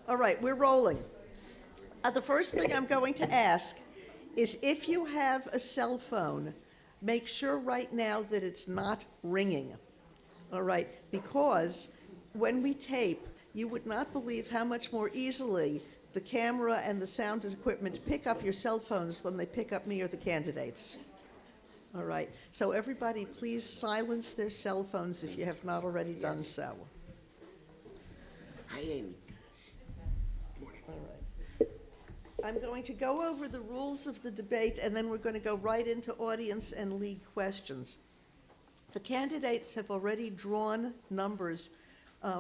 All right, we're rolling. The first thing I'm going to ask is if you have a cell phone, make sure right now that it's not ringing. All right, because when we tape, you would not believe how much more easily the camera and the sound equipment pick up your cell phones than they pick up me or the candidates. All right, so everybody please silence their cell phones if you have not already done so. Hi, Amy. All right. I'm going to go over the rules of the debate, and then we're going to go right into audience and league questions. The candidates have already drawn numbers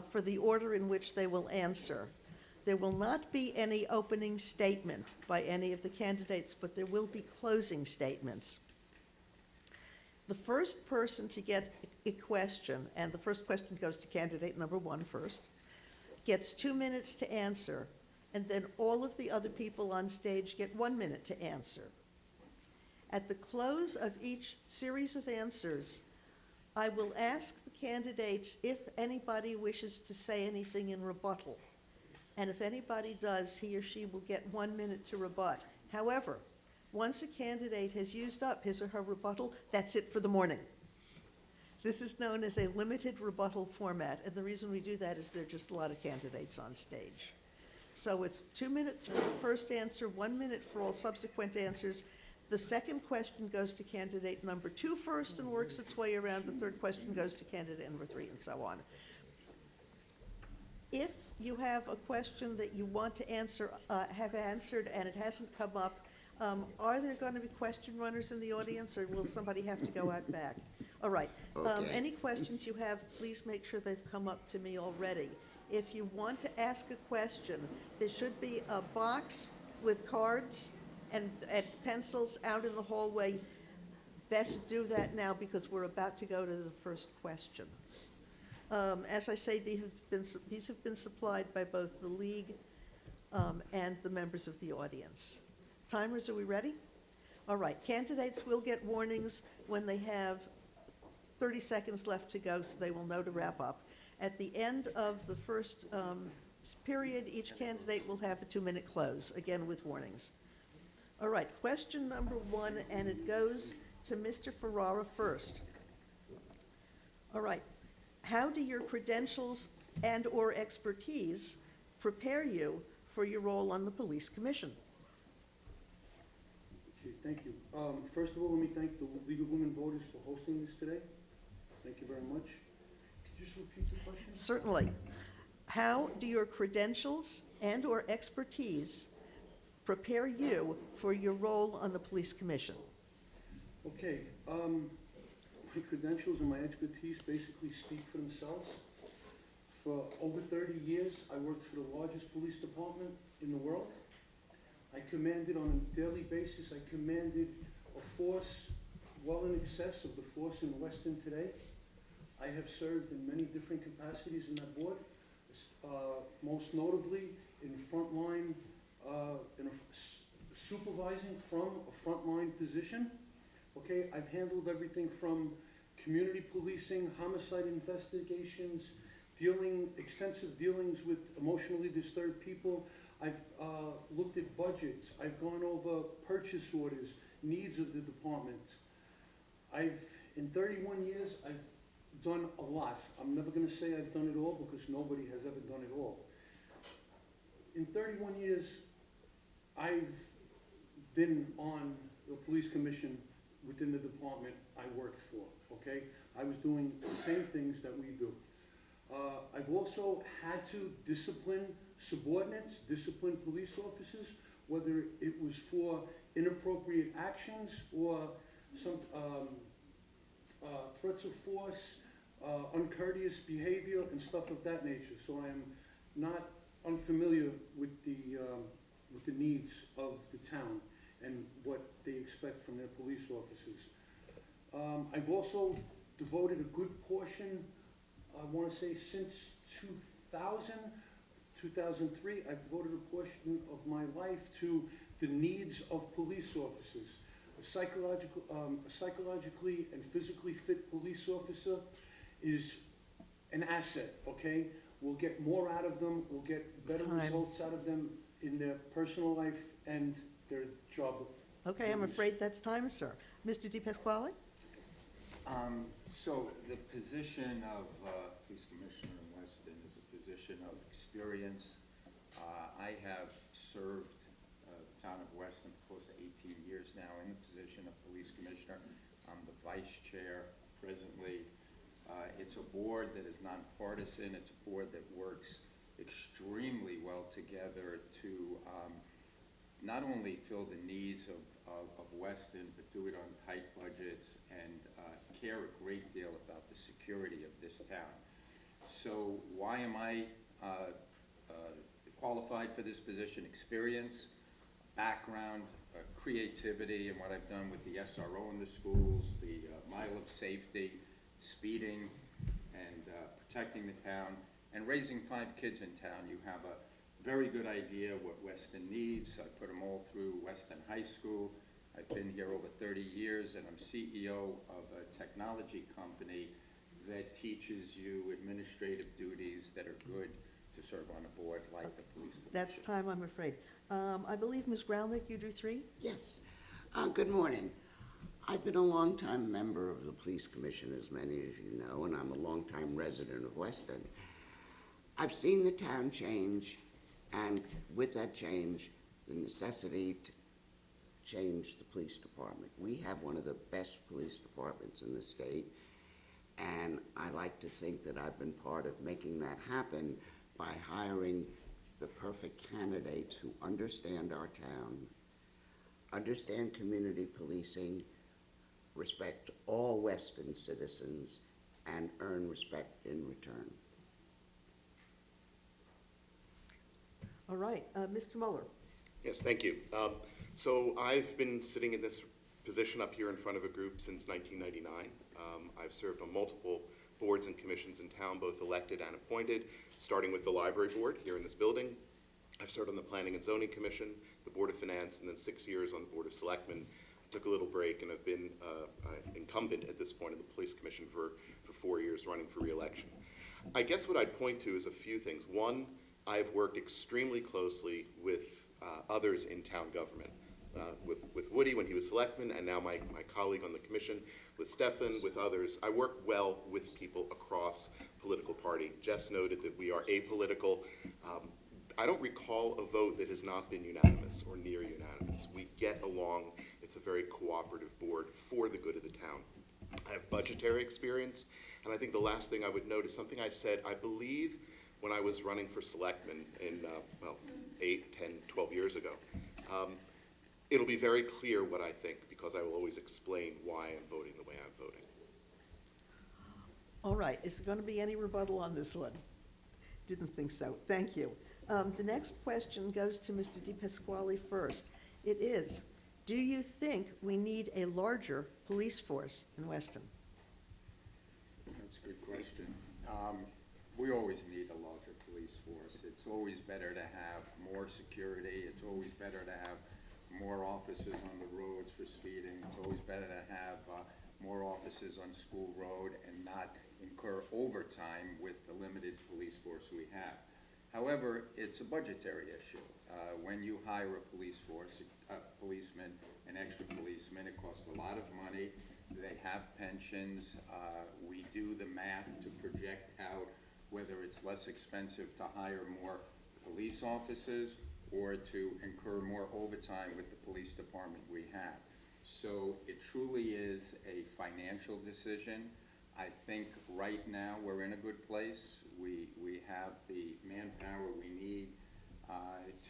for the order in which they will answer. There will not be any opening statement by any of the candidates, but there will be closing statements. The first person to get a question, and the first question goes to candidate number one first, gets 2 minutes to answer, and then all of the other people on stage get 1 minute to answer. At the close of each series of answers, I will ask the candidates if anybody wishes to say anything in rebuttal. And if anybody does, he or she will get 1 minute to rebut. However, once a candidate has used up his or her rebuttal, that's it for the morning. This is known as a limited rebuttal format, and the reason we do that is there are just a lot of candidates on stage. So it's 2 minutes for the first answer, 1 minute for all subsequent answers. The second question goes to candidate number two first and works its way around. The third question goes to candidate number three, and so on. If you have a question that you want to answer, have answered, and it hasn't come up, are there going to be question runners in the audience, or will somebody have to go out back? All right. Okay. Any questions you have, please make sure they've come up to me already. If you want to ask a question, there should be a box with cards and pencils out in the hallway. Best do that now because we're about to go to the first question. As I say, these have been supplied by both the league and the members of the audience. Timers, are we ready? All right, candidates will get warnings when they have 30 seconds left to go, so they will know to wrap up. At the end of the first period, each candidate will have a 2-minute close, again with warnings. All right, question number one, and it goes to Mr. Ferrara first. All right, how do your credentials and or expertise prepare you for your role on the police commission? Okay, thank you. First of all, let me thank the League of Women Voters for hosting this today. Thank you very much. Could you just repeat the question? Certainly. How do your credentials and or expertise prepare you for your role on the police commission? Okay, my credentials and my expertise basically speak for themselves. For over 30 years, I worked for the largest police department in the world. I commanded on a daily basis, I commanded a force well in excess of the force in Weston today. I have served in many different capacities in that board, most notably in frontline, supervising from a frontline position. Okay, I've handled everything from community policing, homicide investigations, extensive dealings with emotionally disturbed people. I've looked at budgets. I've gone over purchase orders, needs of the department. In 31 years, I've done a lot. I'm never going to say I've done it all because nobody has ever done it all. In 31 years, I've been on the police commission within the department I worked for, okay? I was doing the same things that we do. I've also had to discipline subordinates, discipline police officers, whether it was for inappropriate actions or some threats of force, uncourteous behavior, and stuff of that nature. So I am not unfamiliar with the needs of the town and what they expect from their police officers. I've also devoted a good portion, I want to say since 2003, I've devoted a portion of my life to the needs of police officers. A psychologically and physically fit police officer is an asset, okay? we'll get more out of them, we'll get better Time. results out of them in their personal life and their job. Okay, I'm afraid that's time, sir. Mr. Di Pasquale? So the position of police commissioner in Weston is a position of experience. I have served the town of Weston for close to 18 years now in the position of police commissioner. I'm the vice chair presently. It's a board that is nonpartisan. It's a board that works extremely well together to not only fill the needs of Weston, but do it on tight budgets and care a great deal about the security of this town. So why am I qualified for this position? Experience, background, creativity, and what I've done with the SRO in the schools, the mile of safety, speeding, and protecting the town, and raising 5 kids in town. You have a very good idea what Weston needs. I put them all through Weston High School. I've been here over 30 years, and I'm CEO of a technology company that teaches you administrative duties that are good to serve on a board like the police commission. That's time, I'm afraid. I believe, Ms. Groundlick, you drew 3? Yes. Good morning. I've been a longtime member of the Police Commission, as many as you know, and I'm a longtime resident of Weston. I've seen the town change, and with that change, the necessity to change the police department. We have one of the best police departments in the state, and I like to think that I've been part of making that happen by hiring the perfect candidates who understand our town, understand community policing, respect all Weston citizens, and earn respect in return. All right, Mr. Mueller. Yes, thank you. So I've been sitting in this position up here in front of a group since 1999. I've served on multiple boards and commissions in town, both elected and appointed, starting with the library board here in this building. I've served on the Planning and Zoning Commission, the Board of Finance, and then 6 years on the Board of Selectmen. I took a little break and have been incumbent at this point in the Police Commission for 4 years, running for re-election. I guess what I'd point to is a few things. One, I've worked extremely closely with others in town government, with Woody when he was selectman, and now my colleague on the commission, with Stefan, with others. I work well with people across political party. Jess noted that we are apolitical. I don't recall a vote that has not been unanimous or near unanimous. We get along. It's a very cooperative board for the good of the town. I have budgetary experience, and I think the last thing I would note is something I said, I believe, when I was running for selectman in, 8, 10, 12 years ago. It'll be very clear what I think, because I will always explain why I'm voting the way I'm voting. All right, is there going to be any rebuttal on this one? Didn't think so. Thank you. The next question goes to Mr. Di Pasquale first. It is, do you think we need a larger police force in Weston? That's a good question. We always need a larger police force. It's always better to have more security. It's always better to have more officers on the roads for speeding. It's always better to have more officers on School Road and not incur overtime with the limited police force we have. However, it's a budgetary issue. When you hire a police force, a policeman, an extra policeman, it costs a lot of money. They have pensions. We do the math to project out whether it's less expensive to hire more police officers or to incur more overtime with the police department we have. So it truly is a financial decision. I think right now we're in a good place. We have the manpower we need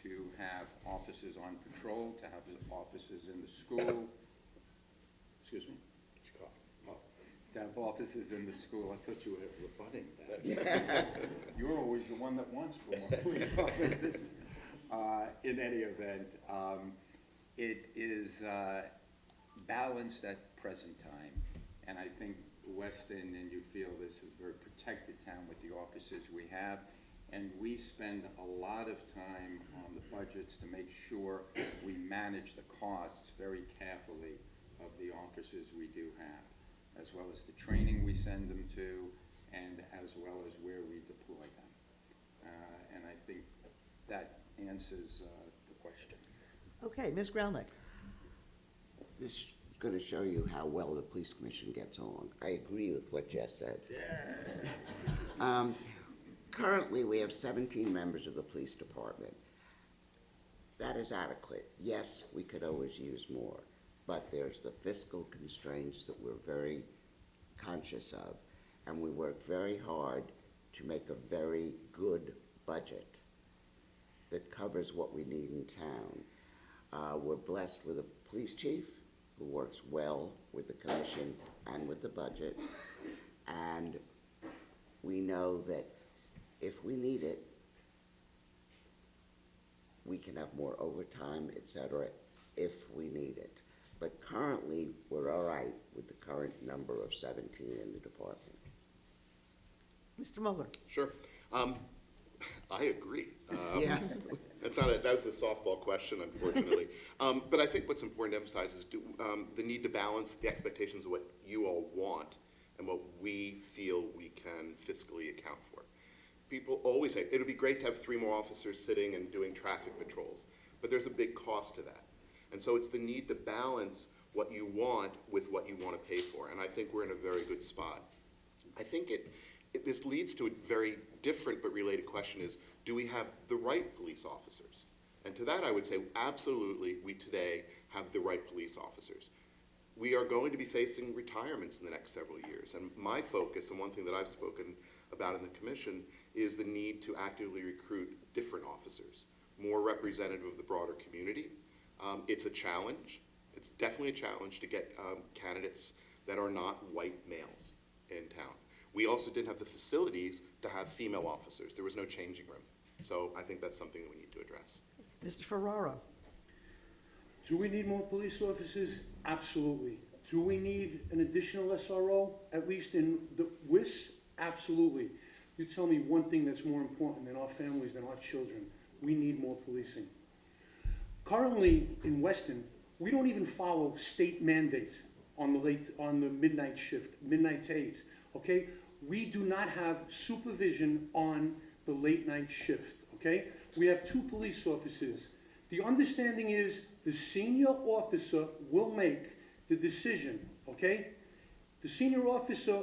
to have officers on patrol, to have officers in the school. Excuse me? To have officers in the school. I thought you were rebutting that. You're always the one that wants more police officers. In any event, it is balanced at the present time, and I think Weston, and you feel this, is a very protected town with the officers we have, and we spend a lot of time on the budgets to make sure we manage the costs very carefully of the officers we do have, as well as the training we send them to, and as well as where we deploy them. And I think that answers the question. Okay, Ms. Gralnick. This is going to show you how well the police commission gets along. I agree with what Jess said. Currently, we have 17 members of the police department. That is adequate. Yes, we could always use more, but there's the fiscal constraints that we're very conscious of, and we work very hard to make a very good budget that covers what we need in town. We're blessed with a police chief who works well with the commission and with the budget, and we know that if we need it, we can have more overtime, et cetera, if we need it. But currently, we're all right with the current number of 17 in the department. Mr. Mueller. Sure. I agree. Yeah. That was a softball question, unfortunately. But I think what's important to emphasize is the need to balance the expectations of what you all want and what we feel we can fiscally account for. People always say, it would be great to have 3 more officers sitting and doing traffic patrols, but there's a big cost to that. And so it's the need to balance what you want with what you want to pay for, and I think we're in a very good spot. I think this leads to a very different but related question is, do we have the right police officers? And to that I would say, absolutely, we today have the right police officers. We are going to be facing retirements in the next several years, and my focus, and one thing that I've spoken about in the commission, is the need to actively recruit different officers, more representative of the broader community. It's a challenge. It's definitely a challenge to get candidates that are not white males in town. We also didn't have the facilities to have female officers. There was no changing room. So I think that's something that we need to address. Mr. Ferraro. Do we need more police officers? Absolutely. Do we need an additional SRO, at least in the WIS? Absolutely. You tell me one thing that's more important than our families, than our children. We need more policing. Currently in Weston, we don't even follow state mandate on the midnight shift, midnight to 8, okay? We do not have supervision on the late night shift, okay? We have 2 police officers. The understanding is the senior officer will make the decision, okay? The senior officer,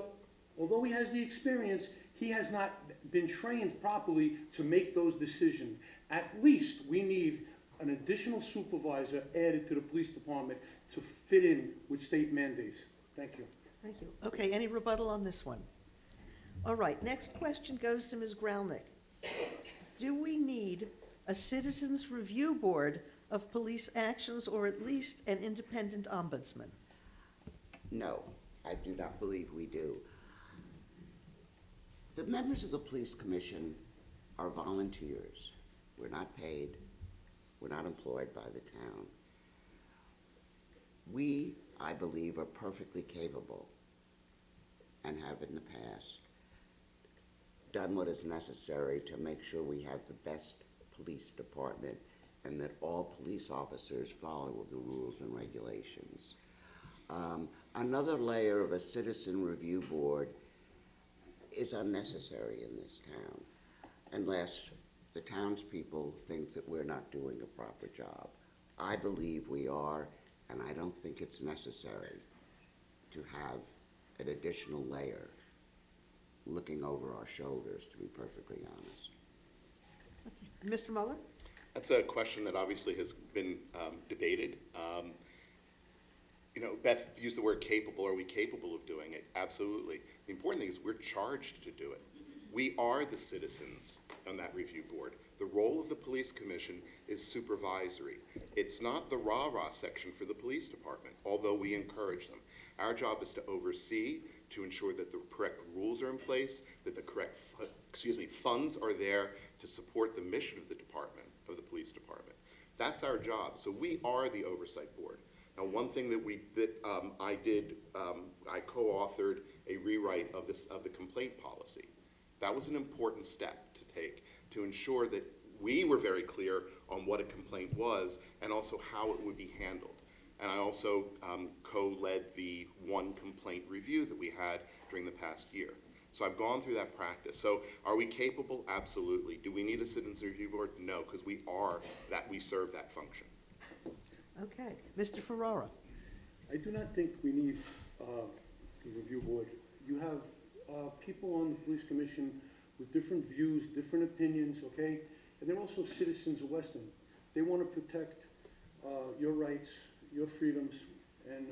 although he has the experience, he has not been trained properly to make those decisions. At least we need an additional supervisor added to the police department to fit in with state mandates. Thank you. Thank you. Okay, any rebuttal on this one? All right, next question goes to Ms. Gralnick. Do we need a citizens review board of police actions or at least an independent ombudsman? No, I do not believe we do. The members of the police commission are volunteers. We're not paid. We're not employed by the town. We, I believe, are perfectly capable and have in the past done what is necessary to make sure we have the best police department and that all police officers follow the rules and regulations. Another layer of a citizen review board is unnecessary in this town unless the townspeople think that we're not doing a proper job. I believe we are, and I don't think it's necessary to have an additional layer looking over our shoulders, to be perfectly honest. Mr. Mueller? That's a question that obviously has been debated. Beth used the word capable. Are we capable of doing it? Absolutely. The important thing is we're charged to do it. We are the citizens on that review board. The role of the police commission is supervisory. It's not the rah-rah section for the police department, although we encourage them. Our job is to oversee, to ensure that the correct rules are in place, that the correct funds are there to support the mission of the department, of the police department. That's our job. So we are the oversight board. Now, one thing that I did, I co-authored a rewrite of the complaint policy. That was an important step to take to ensure that we were very clear on what a complaint was and also how it would be handled. And I also co-led the one complaint review that we had during the past year. So I've gone through that practice. So are we capable? Absolutely. Do we need a citizens review board? No, because we serve that function. Okay, Mr. Ferrara. I do not think we need a review board. You have people on the police commission with different views, different opinions, okay? And they're also citizens of Weston. They want to protect your rights, your freedoms, and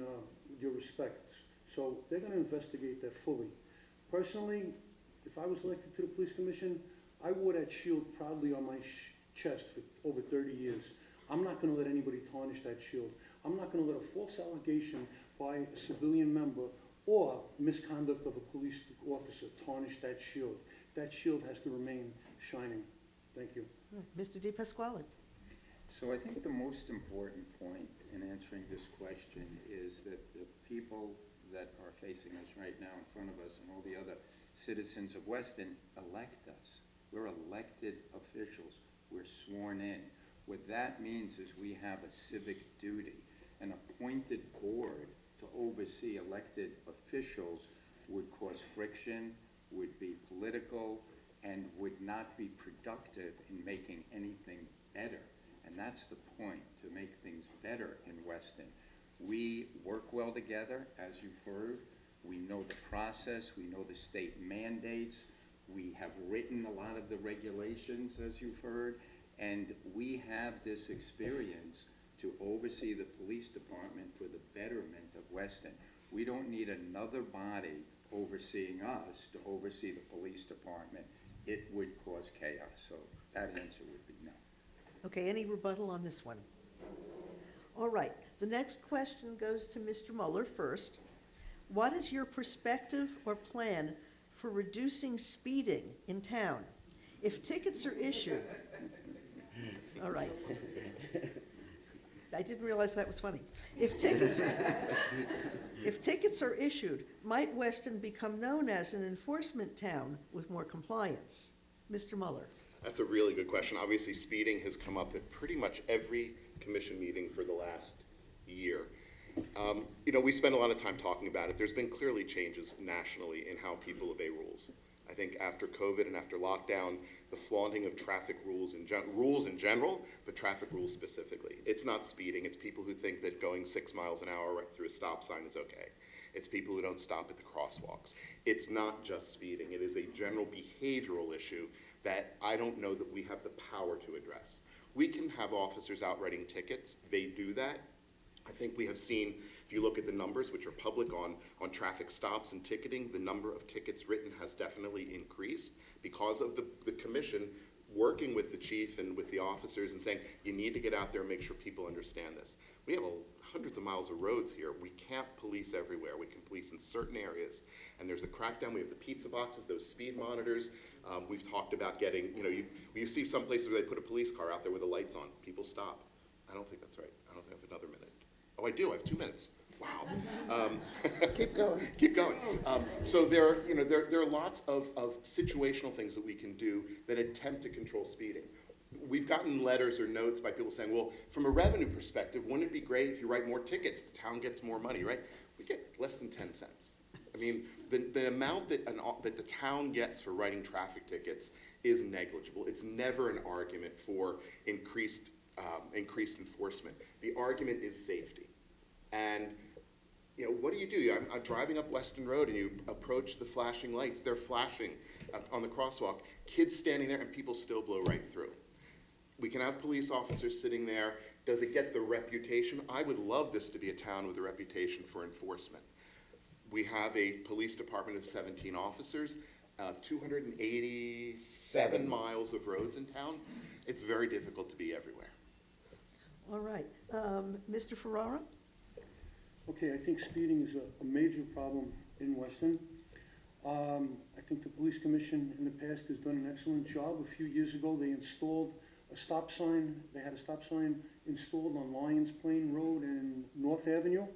your respects. So they're going to investigate that fully. Personally, if I was elected to the police commission, I wore that shield proudly on my chest for over 30 years. I'm not going to let anybody tarnish that shield. I'm not going to let a false allegation by a civilian member or misconduct of a police officer tarnish that shield. That shield has to remain shining. Thank you. Mr. De Pasquale. So I think the most important point in answering this question is that the people that are facing us right now in front of us and all the other citizens of Weston elect us. We're elected officials. We're sworn in. What that means is we have a civic duty. An appointed board to oversee elected officials would cause friction, would be political, and would not be productive in making anything better. And that's the point, to make things better in Weston. We work well together, as you've heard. We know the process. We know the state mandates. We have written a lot of the regulations, as you've heard. And we have this experience to oversee the police department for the betterment of Weston. We don't need another body overseeing us to oversee the police department. It would cause chaos. So that answer would be no. Okay, any rebuttal on this one? All right, the next question goes to Mr. Mueller first. What is your perspective or plan for reducing speeding in town? If tickets are issued, all right. I didn't realize that was funny. If tickets are issued, might Weston become known as an enforcement town with more compliance? Mr. Mueller. That's a really good question. Obviously, speeding has come up at pretty much every commission meeting for the last year. We spend a lot of time talking about it. There's been clearly changes nationally in how people obey rules. I think after COVID and after lockdown, the flaunting of traffic rules in general, but traffic rules specifically. It's not speeding. It's people who think that going 6 miles an hour right through a stop sign is okay. It's people who don't stop at the crosswalks. It's not just speeding. It is a general behavioral issue that I don't know that we have the power to address. We can have officers out writing tickets. They do that. I think we have seen, if you look at the numbers, which are public on traffic stops and ticketing, the number of tickets written has definitely increased because of the commission working with the chief and with the officers and saying, you need to get out there and make sure people understand this. We have hundreds of miles of roads here. We can't police everywhere. We can police in certain areas. And there's a crackdown. We have the pizza boxes, those speed monitors. We've talked about getting, you see some places where they put a police car out there with the lights on. People stop. I don't think that's right. I don't think I have another minute. Oh, I do. I have 2 minutes. Wow. Keep going. Keep going. So there are lots of situational things that we can do that attempt to control speeding. We've gotten letters or notes by people saying, well, from a revenue perspective, wouldn't it be great if you write more tickets, the town gets more money, right? We get less than 10 cents. I mean, the amount that the town gets for writing traffic tickets is negligible. It's never an argument for increased enforcement. The argument is safety. And what do? I'm driving up Weston Road and you approach the flashing lights. They're flashing on the crosswalk. Kids standing there and people still blow right through. We can have police officers sitting there. Does it get the reputation? I would love this to be a town with a reputation for enforcement. We have a police department of 17 officers, 287 miles of roads in town. It's very difficult to be everywhere. All right, Mr. Ferrara? Okay, I think speeding is a major problem in Weston. I think the police commission in the past has done an excellent job. A few years ago, they installed a stop sign. They had a stop sign installed on Lions Plain Road and North Avenue.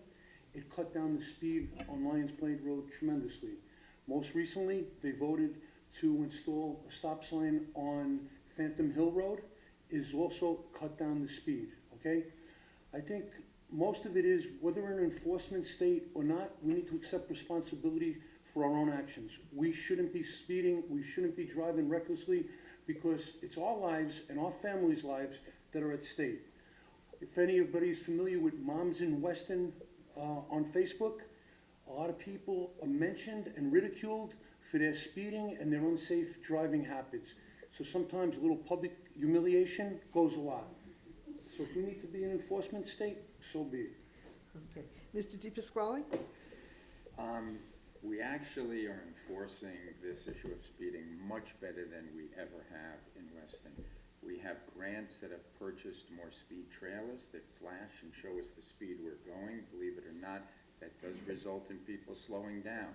It cut down the speed on Lions Plain Road tremendously. Most recently, they voted to install a stop sign on Phantom Hill Road. Is also cut down the speed, okay? I think most of it is, whether we're an enforcement state or not, we need to accept responsibility for our own actions. We shouldn't be speeding, we shouldn't be driving recklessly, because it's our lives and our families' lives that are at stake. If anybody's familiar with Moms in Weston on Facebook, a lot of people are mentioned and ridiculed for their speeding and their unsafe driving habits. So sometimes a little public humiliation goes a lot. So if we need to be an enforcement state, so be it. Okay. Mr. DePasquale? We actually are enforcing this issue of speeding much better than we ever have in Weston. We have grants that have purchased more speed trailers that flash and show us the speed we're going. Believe it or not, that does result in people slowing down.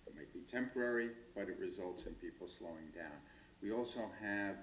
It might be temporary, but it results in people slowing down. We also have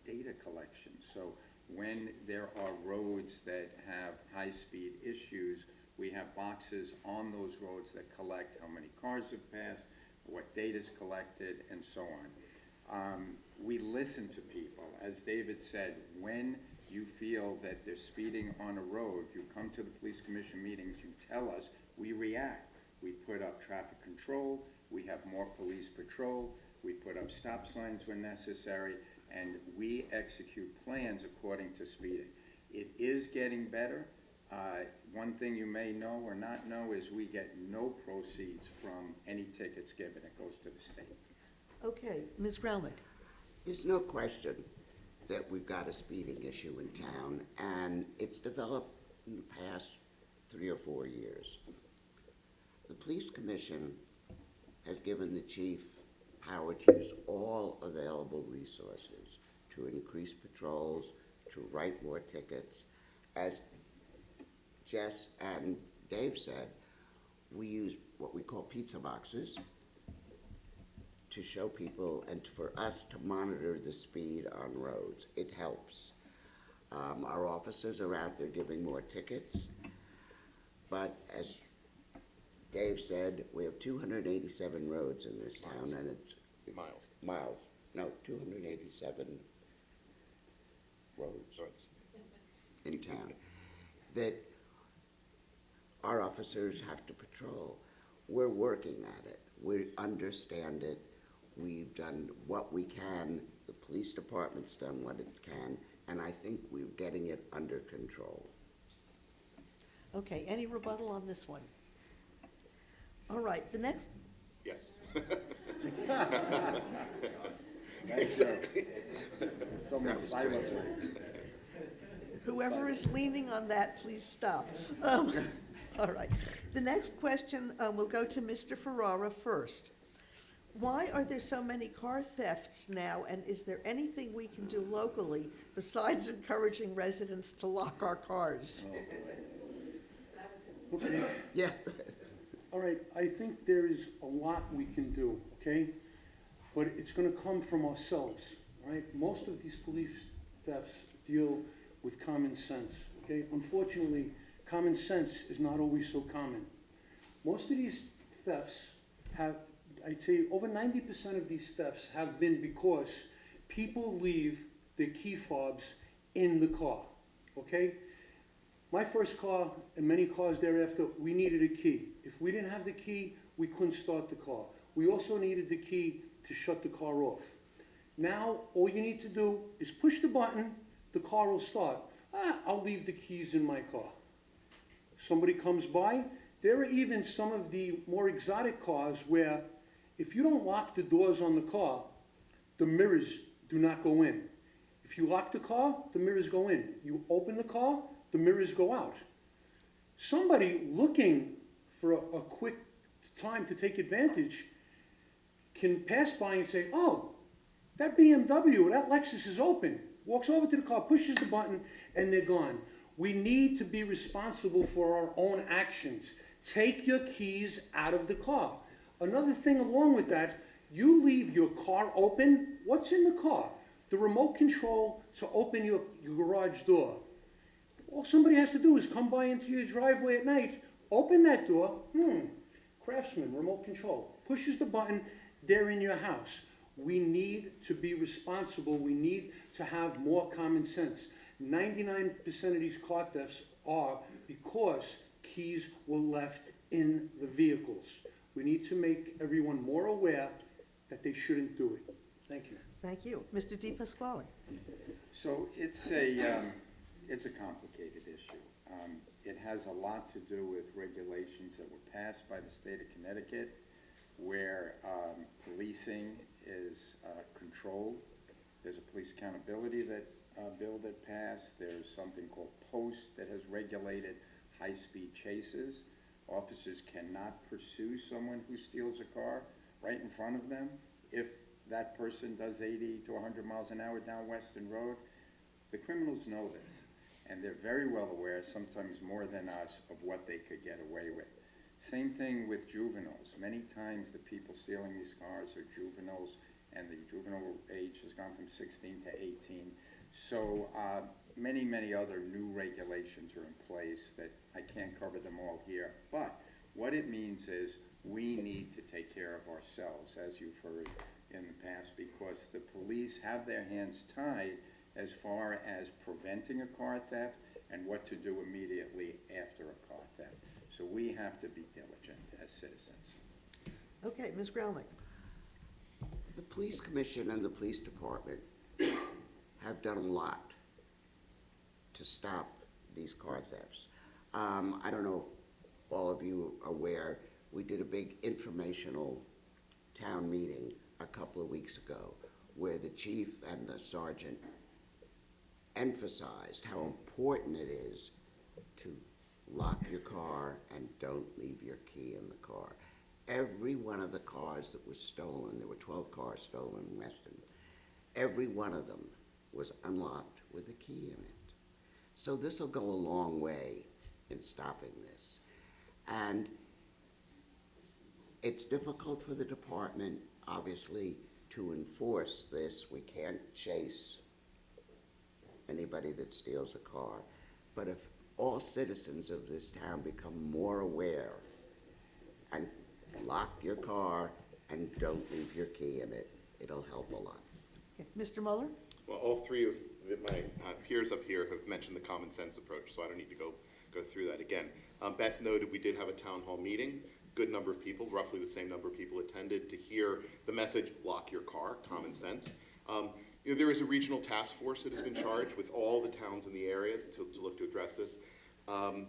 data collection. So when there are roads that have high-speed issues, we have boxes on those roads that collect how many cars have passed, what data is collected, and so on. We listen to people. As David said, when you feel that they're speeding on a road, you come to the police commission meetings, you tell us, we react. We put up traffic control, we have more police patrol, we put up stop signs when necessary, and we execute plans according to speeding. It is getting better. One thing you may know or not know is we get no proceeds from any tickets given. It goes to the state. Okay, Ms. Grelnick? There's no question that we've got a speeding issue in town, and it's developed in the past 3 or 4 years. The police commission has given the chief power to use all available resources to increase patrols, to write more tickets. As Jess and Dave said, we use what we call pizza boxes to show people and for us to monitor the speed on roads. It helps. Our officers are out there giving more tickets, but as Dave said, we have 287 roads in this town, and it's miles. No, 287 roads in town that our officers have to patrol. We're working at it. We understand it. We've done what we can. The police department's done what it can, and I think we're getting it under control. Okay, any rebuttal on this one? All right, the next, Yes. Exactly. Someone silently. whoever is leaning on that, please stop. All right, the next question will go to Mr. Ferrara first. Why are there so many car thefts now, and is there anything we can do locally besides encouraging residents to lock our cars? Okay. Yeah. All right, I think there is a lot we can do, okay? But it's gonna come from ourselves, all right? Most of these police thefts deal with common sense, okay? Unfortunately, common sense is not always so common. Most of these thefts have, I'd say over 90% of these thefts have been because people leave their key fobs in the car, okay? My first car, and many cars thereafter, we needed a key. If we didn't have the key, we couldn't start the car. We also needed the key to shut the car off. Now, all you need to do is push the button, the car will start. I'll leave the keys in my car. Somebody comes by. There are even some of the more exotic cars where if you don't lock the doors on the car, the mirrors do not go in. If you lock the car, the mirrors go in. You open the car, the mirrors go out. Somebody looking for a quick time to take advantage can pass by and say, oh, that BMW or that Lexus is open. Walks over to the car, pushes the button, and they're gone. We need to be responsible for our own actions. Take your keys out of the car. Another thing along with that, you leave your car open. What's in the car? The remote control to open your garage door. All somebody has to do is come by into your driveway at night, open that door, Craftsman, remote control, pushes the button, they're in your house. We need to be responsible. We need to have more common sense. 99% of these car thefts are because keys were left in the vehicles. We need to make everyone more aware that they shouldn't do it. Thank you. Thank you. Mr. Di Pasquale? So it's a complicated issue. It has a lot to do with regulations that were passed by the state of Connecticut, where policing is controlled. There's a police accountability bill that passed. There's something called POST that has regulated high-speed chases. Officers cannot pursue someone who steals a car right in front of them if that person does 80 to 100 miles an hour down Weston Road. The criminals know this, and they're very well aware, sometimes more than us, of what they could get away with. Same thing with juveniles. Many times the people stealing these cars are juveniles, and the juvenile age has gone from 16 to 18. So many other new regulations are in place that I can't cover them all here. But what it means is we need to take care of ourselves, as you've heard in the past, because the police have their hands tied as far as preventing a car theft and what to do immediately after a car theft. So we have to be diligent as citizens. Okay, Ms. Groundling? The police commission and the police department have done a lot to stop these car thefts. I don't know if all of you are aware, we did a big informational town meeting a couple of weeks ago where the chief and the sergeant emphasized how important it is to lock your car and don't leave your key in the car. Every one of the cars that was stolen, there were 12 cars stolen in Weston, every one of them was unlocked with a key in it. So this will go a long way in stopping this. And it's difficult for the department, obviously, to enforce this. We can't chase anybody that steals a car. But if all citizens of this town become more aware and lock your car and don't leave your key in it, it'll help a lot. Okay. Mr. Mueller? Well, all three of my peers up here have mentioned the common sense approach, so I don't need to go through that again. Beth noted we did have a town hall meeting. Good number of people, roughly the same number of people attended to hear the message, lock your car, common sense. There is a regional task force that has been charged with all the towns in the area to look to address this. No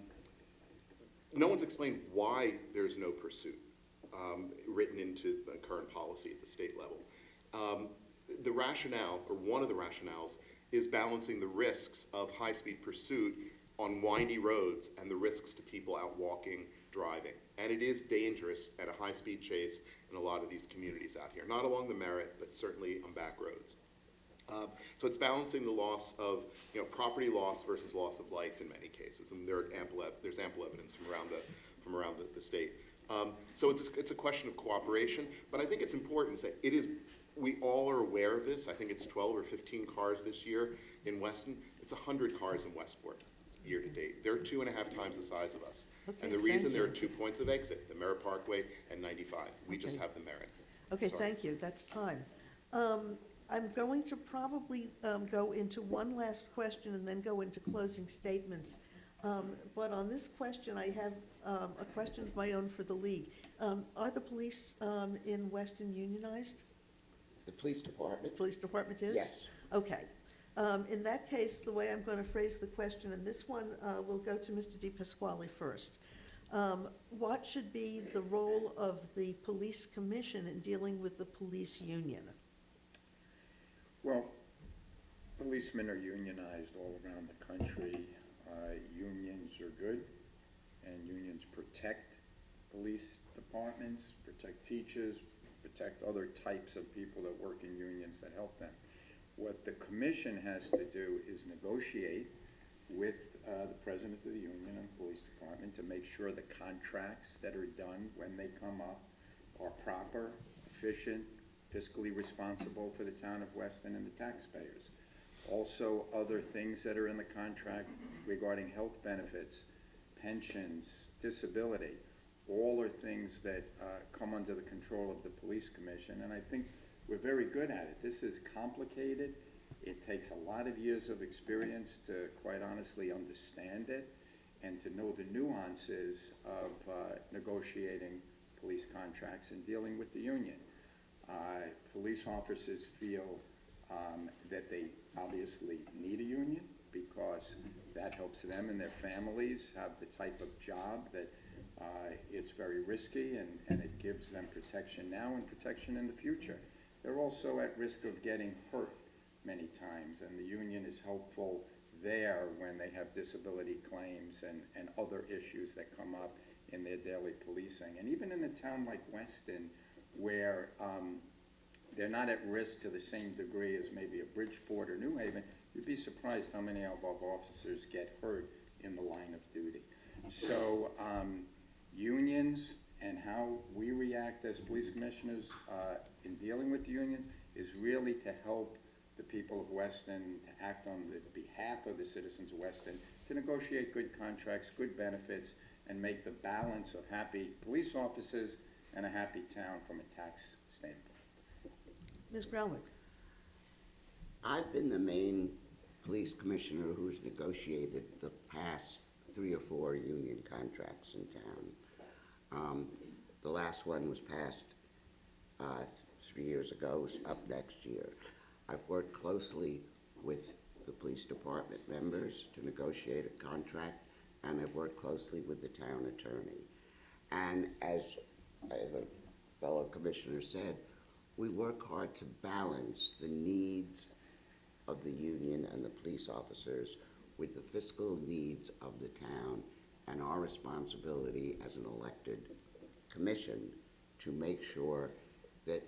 one's explained why there's no pursuit written into the current policy at the state level. The rationale, or one of the rationales, is balancing the risks of high-speed pursuit on windy roads and the risks to people out walking, driving. And it is dangerous at a high-speed chase in a lot of these communities out here. Not along the Merritt, but certainly on back roads. So it's balancing the loss of property loss versus loss of life in many cases, and there's ample evidence from around the state. So it's a question of cooperation, but I think it's important to say we all are aware of this. I think it's 12 or 15 cars this year in Weston. It's 100 cars in Westport year to date. They're 2.5 times the size of us. Okay, and the reason thank there you. are 2 points of exit, the Merritt Parkway and 95. We just have the Merritt. Okay, Sorry. thank you. That's time. I'm going to probably go into one last question and then go into closing statements. But on this question, I have a question of my own for the league. Are the police in Weston unionized? The police department? Police department is? Yes. Okay. In that case, the way I'm going to phrase the question, and this one will go to Mr. Di Pasquale first. What should be the role of the police commission in dealing with the police union? Well, policemen are unionized all around the country. Unions are good, and unions protect police departments, protect teachers, protect other types of people that work in unions that help them. What the commission has to do is negotiate with the president of the union and police department to make sure the contracts that are done when they come up are proper, efficient, fiscally responsible for the town of Weston and the taxpayers. Also, other things that are in the contract regarding health benefits, pensions, disability, all are things that come under the control of the police commission, and I think we're very good at it. This is complicated. It takes a lot of years of experience to, quite honestly, understand it and to know the nuances of negotiating police contracts and dealing with the union. Police officers feel that they obviously need a union because that helps them and their families have the type of job that it's very risky, and it gives them protection now and protection in the future. They're also at risk of getting hurt many times, and the union is helpful there when they have disability claims and other issues that come up in their daily policing. And even in a town like Weston, where they're not at risk to the same degree as maybe a Bridgeport or New Haven, you'd be surprised how many of our officers get hurt in the line of duty. So unions and how we react as police commissioners in dealing with the unions is really to help the people of Weston, to act on the behalf of the citizens of Weston, to negotiate good contracts, good benefits, and make the balance of happy police officers and a happy town from a tax standpoint. Ms. Grelnick? I've been the main police commissioner who's negotiated the past 3 or 4 union contracts in town. The last one was passed 3 years ago, it's up next year. I've worked closely with the police department members to negotiate a contract, and I've worked closely with the town attorney. And as a fellow commissioner said, we work hard to balance the needs of the union and the police officers with the fiscal needs of the town and our responsibility as an elected commission to make sure that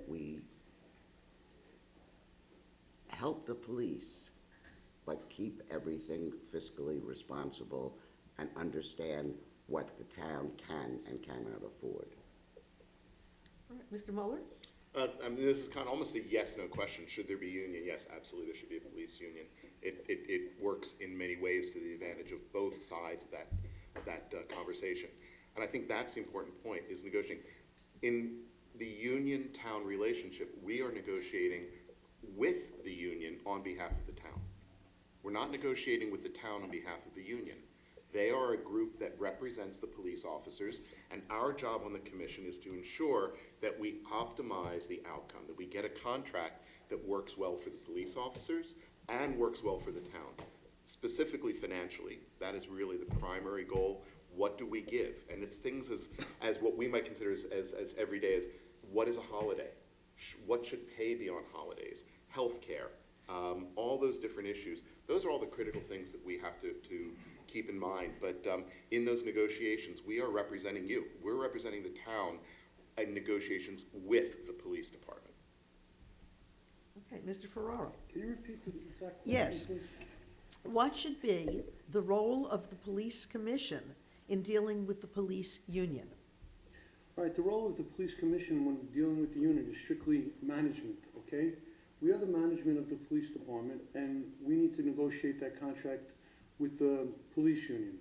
we help the police but keep everything fiscally responsible and understand what the town can and cannot afford. All right, Mr. Mueller? I mean, this is kind of almost a yes/no question. Should there be union? Yes, absolutely, there should be a police union. It works in many ways to the advantage of both sides of that conversation. And I think that's the important point, is negotiating. In the union-town relationship, we are negotiating with the union on behalf of the town. We're not negotiating with the town on behalf of the union. They are a group that represents the police officers, and our job on the commission is to ensure that we optimize the outcome, that we get a contract that works well for the police officers and works well for the town. Specifically financially, that is really the primary goal. What do we give? And it's things as what we might consider as everyday as, what is a holiday? What should pay be on holidays? Healthcare, all those different issues. Those are all the critical things that we have to keep in mind. But in those negotiations, we are representing you. We're representing the town in negotiations with the police department. Okay, Mr. Ferraro? Can you repeat the exact question, Yes. please? What should be the role of the police commission in dealing with the police union? All right, the role of the police commission when dealing with the union is strictly management, okay? We are the management of the police department, and we need to negotiate that contract with the police union.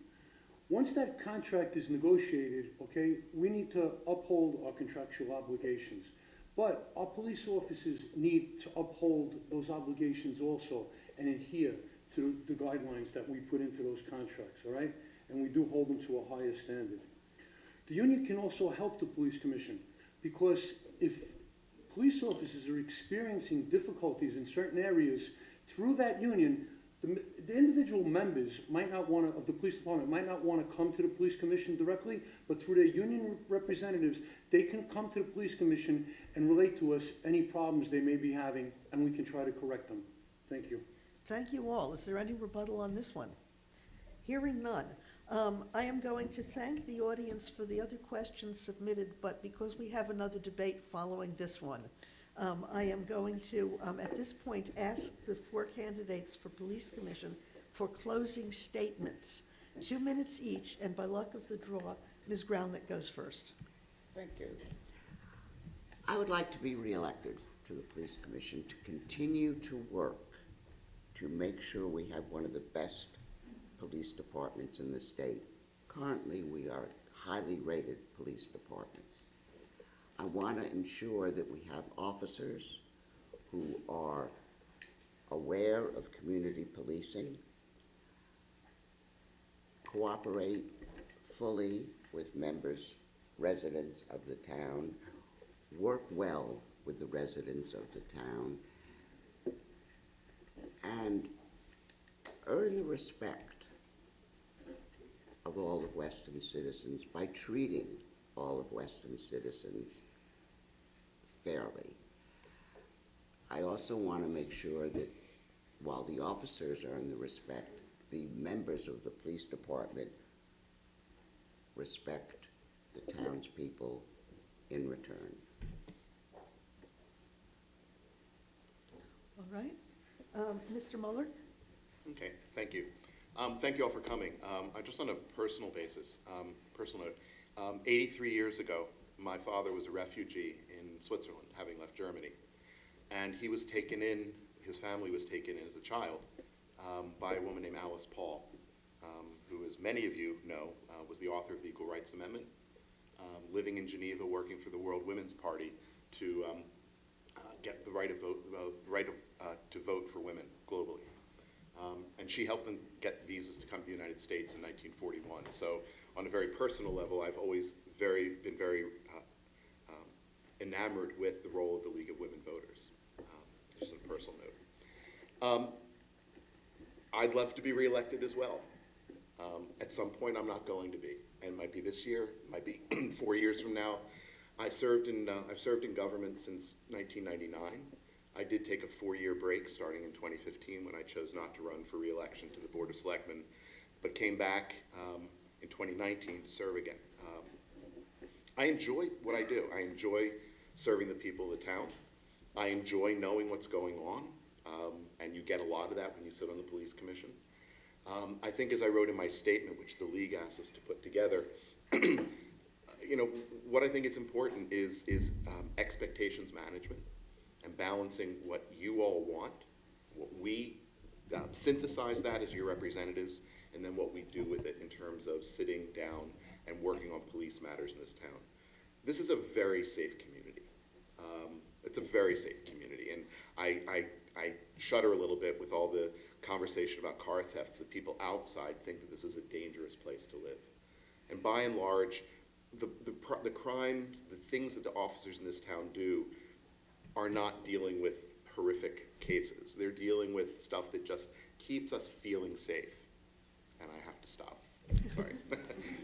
Once that contract is negotiated, okay, we need to uphold our contractual obligations. But our police officers need to uphold those obligations also and adhere to the guidelines that we put into those contracts, all right? And we do hold them to a higher standard. The union can also help the police commission, because if police officers are experiencing difficulties in certain areas through that union, the individual members might not want to, of the police department, might not want to come to the police commission directly, but through their union representatives, they can come to the police commission and relate to us any problems they may be having, and we can try to correct them. Thank you. Thank you all. Is there any rebuttal on this one? Hearing none. I am going to thank the audience for the other questions submitted, but because we have another debate following this one, I am going to, at this point, ask the 4 candidates for police commission for closing statements. 2 minutes each, and by luck of the draw, Ms. Grelnick goes first. Thank you. I would like to be reelected to the police commission to continue to work to make sure we have one of the best police departments in the state. Currently, we are a highly rated police department. I want to ensure that we have officers who are aware of community policing, cooperate fully with members residents of the town, work well with the residents of the town, and earn the respect of all of Weston citizens by treating all of Weston citizens fairly. I also want to make sure that while the officers earn the respect, the members of the police department respect the townspeople in return. All right. Mr. Mueller? Okay, thank you. Thank you all for coming. Just on a personal basis, personal note, 83 years ago, my father was a refugee in Switzerland, having left Germany. And he was taken in, his family was taken in as a child by a woman named Alice Paul, who, as many of you know, was the author of the Equal Rights Amendment, living in Geneva, working for the World Women's Party to get the right of vote, to vote for women globally. And she helped them get visas to come to the United States in 1941. So on a very personal level, I've always been very enamored with the role of the League of Women Voters, just on a personal note. I'd love to be reelected as well. At some point, I'm not going to be, and it might be this year, it might be 4 years from now. I've served in government since 1999. I did take a 4-year break starting in 2015 when I chose not to run for re-election to the Board of Selectmen, but came back in 2019 to serve again. I enjoy what I do. I enjoy serving the people of the town. I enjoy knowing what's going on, and you get a lot of that when you sit on the police commission. I think, as I wrote in my statement, which the league asked us to put together, you know, what I think is important is expectations management and balancing what you all want, what we synthesize that as your representatives, and then what we do with it in terms of sitting down and working on police matters in this town. This is a very safe community. It's a very safe community, and I shudder a little bit with all the conversation about car thefts, that people outside think that this is a dangerous place to live. And by and large, the crimes, the things that the officers in this town do are not dealing with horrific cases. They're dealing with stuff that just keeps us feeling safe. And I have to stop. Sorry.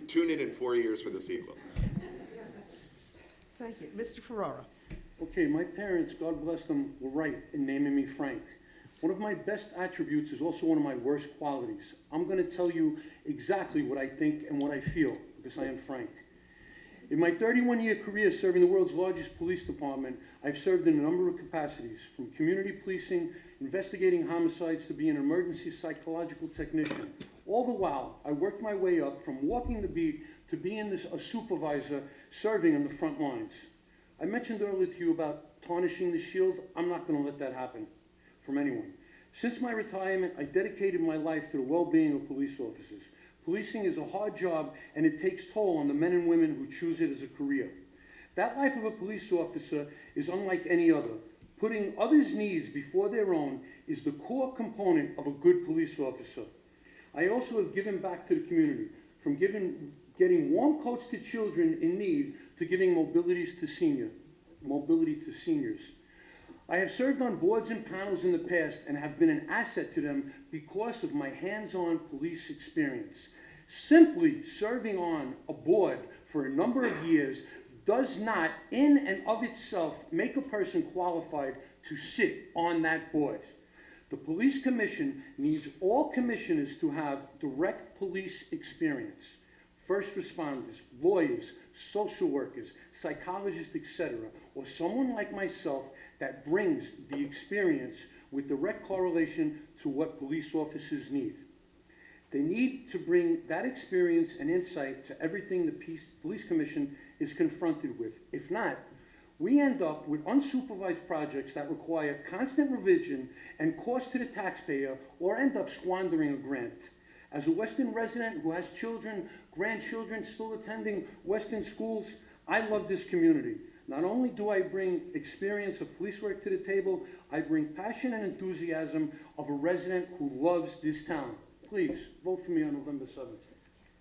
Tune in 4 years for the sequel. Thank you. Mr. Ferrara? Okay, my parents, God bless them, were right in naming me Frank. One of my best attributes is also one of my worst qualities. I'm going to tell you exactly what I think and what I feel, because I am Frank. In my 31-year career serving the world's largest police department, I've served in a number of capacities, from community policing, investigating homicides, to being an emergency psychological technician. All the while, I worked my way up from walking the beat to being a supervisor serving on the front lines. I mentioned earlier to you about tarnishing the shield. I'm not going to let that happen from anyone. Since my retirement, I dedicated my life to the well-being of police officers. Policing is a hard job, and it takes toll on the men and women who choose it as a career. That life of a police officer is unlike any other. Putting others' needs before their own is the core component of a good police officer. I also have given back to the community, from getting warm coats to children in need to giving mobility to seniors. I have served on boards and panels in the past and have been an asset to them because of my hands-on police experience. Simply serving on a board for a number of years does not, in and of itself, make a person qualified to sit on that board. The Police Commission needs all commissioners to have direct police experience. First responders, lawyers, social workers, psychologists, etc., or someone like myself that brings the experience with direct correlation to what police officers need. They need to bring that experience and insight to everything the Police Commission is confronted with. If not, we end up with unsupervised projects that require constant revision and cost to the taxpayer, or end up squandering a grant. As a Weston resident who has children, grandchildren still attending Weston schools, I love this community. Not only do I bring experience of police work to the table, I bring passion and enthusiasm of a resident who loves this town. Please, vote for me on November 7th.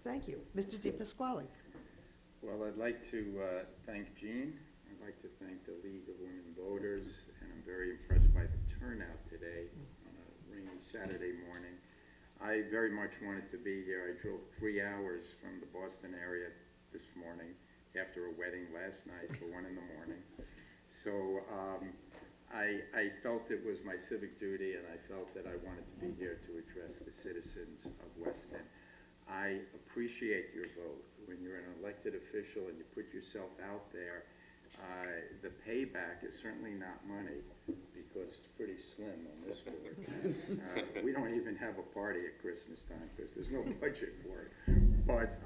Thank you. Mr. DePasquale? Well, I'd like to thank Jean. I'd like to thank the League of Women Voters, and I'm very impressed by the turnout today on a rainy Saturday morning. I very much wanted to be here. I drove 3 hours from the Boston area this morning after a wedding last night for 1 in the morning. So I felt it was my civic duty, and I felt that I wanted to be here to address the citizens of Weston. I appreciate your vote. When you're an elected official and you put yourself out there, the payback is certainly not money, because it's pretty slim on this board. We don't even have a party at Christmas time because there's no budget for it. But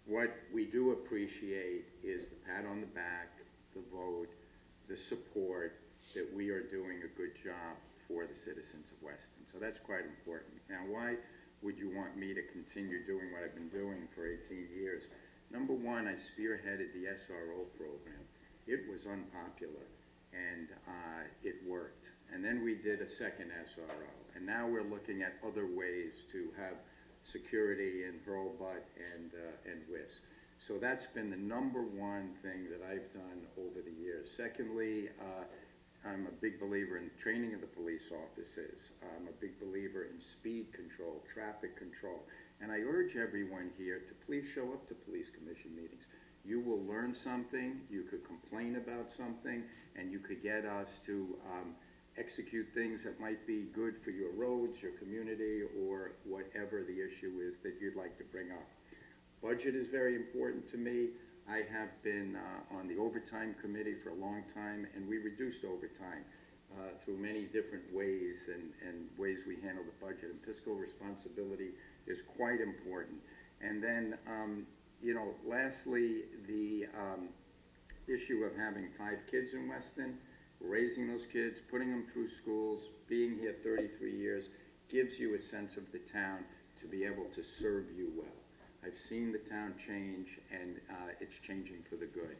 what we do appreciate is the pat on the back, the vote, the support that we are doing a good job for the citizens of Weston. So that's quite important. Now, why would you want me to continue doing what I've been doing for 18 years? Number one, I spearheaded the SRO program. It was unpopular, and it worked. And then we did a second SRO, and now we're looking at other ways to have security in Hurlbut and WIS. So that's been the number one thing that I've done over the years. Secondly, I'm a big believer in training of the police officers. I'm a big believer in speed control, traffic control. And I urge everyone here to please show up to police commission meetings. You will learn something, you could complain about something, and you could get us to execute things that might be good for your roads, your community, or whatever the issue is that you'd like to bring up. Budget is very important to me. I have been on the overtime committee for a long time, and we reduced overtime through many different ways and ways we handle the budget. And fiscal responsibility is quite important. And then, you know, lastly, the issue of having 5 kids in Weston, raising those kids, putting them through schools, being here 33 years, gives you a sense of the town to be able to serve you well. I've seen the town change, and it's changing for the good.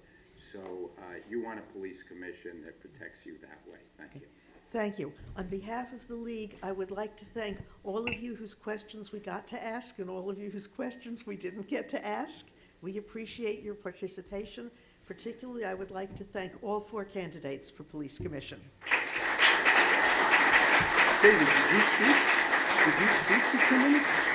So you want a police commission that protects you that way. Thank you. Thank you. On behalf of the League, I would like to thank all of you whose questions we got to ask and all of you whose questions we didn't get to ask. We appreciate your participation. Particularly, I would like to thank all 4 candidates for Police Commission. David, did you speak? Did you speak for 2 minutes?